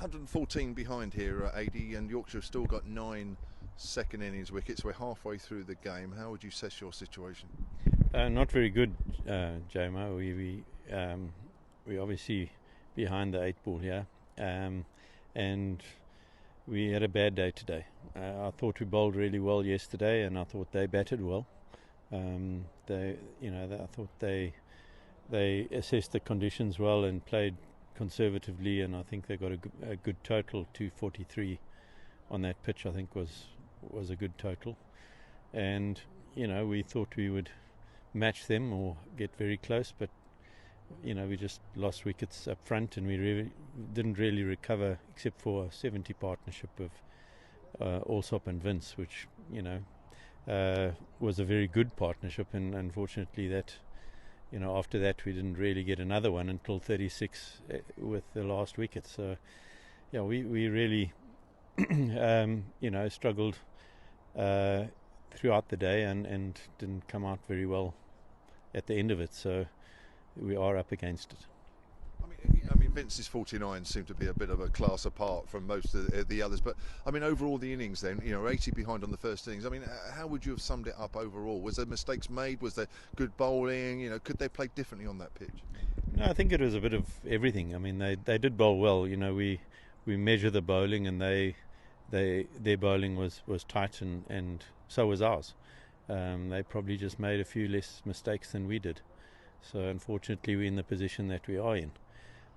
114 behind here at Adi, and Yorkshire have still got 9 second innings wickets. We're halfway through the game. How would you assess your situation? Not very good, JMO. We obviously behind the 8 ball here, and we had a bad day today. I thought we bowled really well yesterday, and I thought they batted well. I thought they assessed the conditions well and played conservatively, and I think they got a good total. 243 on that pitch, I think was a good total. And we thought we would match them or get very close, but we just lost wickets up front, and we didn't really recover except for a 70 partnership of Allsop and Vince, which was a very good partnership, and unfortunately that after that we didn't really get another one until 36 with the last wicket. So we really struggled throughout the day and didn't come out very well at the end of it, so we are up against it. I mean, Vince's 49 seemed to be a bit of a class apart from most of the others, but I mean, overall the innings then, 80 behind on the first innings. I mean, how would you have summed it up overall? Was there mistakes made? Was there good bowling? Could they play differently on that pitch? No, I think it was a bit of everything. I mean, they did bowl well. We measure the bowling, and their bowling was tight, and so was ours. They probably just made a few less mistakes than we did. So unfortunately, we're in the position that we are in.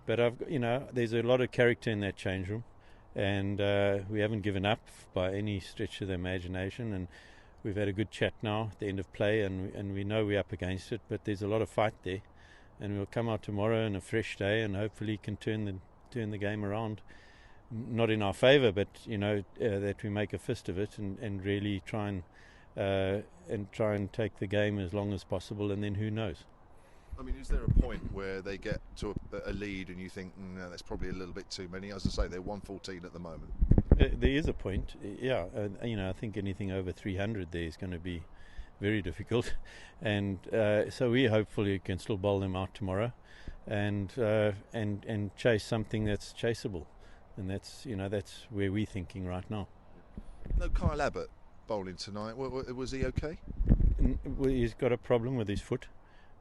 But there's a lot of character in that change room, and we haven't given up by any stretch of the imagination. And we've had a good chat now at the end of play, and we know we're up against it. But there's a lot of fight there, and we'll come out tomorrow in a fresh day, and hopefully can turn the game around. Not in our favour, but that we make a fist of it and really try and take the game as long as possible, and then who knows. I mean, is there a point where they get to a lead and you think, no, that's probably a little bit too many? As I say, they're 114 at the moment. There is a point, yeah. I think anything over 300 there is going to be very difficult, and so we hopefully can still bowl them out tomorrow, and chase something that's chaseable, and that's where we're thinking right now. No Kyle Abbott bowling tonight. Was he okay? He's got a problem with his foot.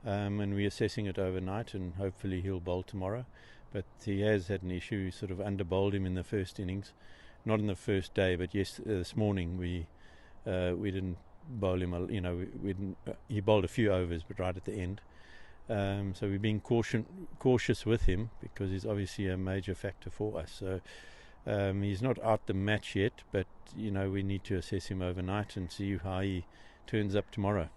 And we're assessing it overnight, and hopefully he'll bowl tomorrow. But he has had an issue. We sort of under-bowled him in the first innings, not in the first day, but this morning we didn't bowl him. He bowled a few overs, but right at the end. So we're being cautious with him, because he's obviously a major factor for us. So he's not out the match yet, but we need to assess him overnight and see how he turns up tomorrow.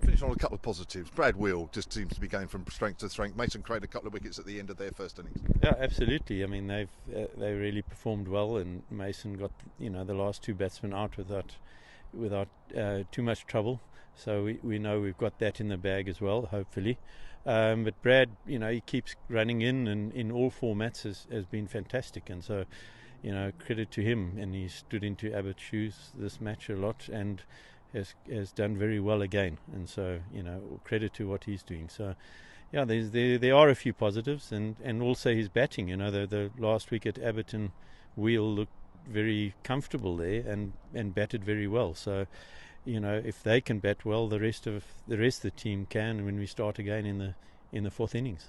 Finish on a couple of positives. Brad Wheel just seems to be going from strength to strength. Mason Craig a couple of wickets at the end of their first innings. Yeah, absolutely. I mean, they really performed well, and Mason got the last 2 batsmen out without too much trouble. So we know we've got that in the bag as well, hopefully. But Brad, he keeps running in all formats has been fantastic, and so credit to him. And he stood into Abbott's shoes this match a lot, and has done very well again, and so credit to what he's doing. So there are a few positives, and also his batting. The last week at Abbott and Wheel looked very comfortable there and batted very well. So if they can bat well, the rest of the team can when we start again in the 4th innings.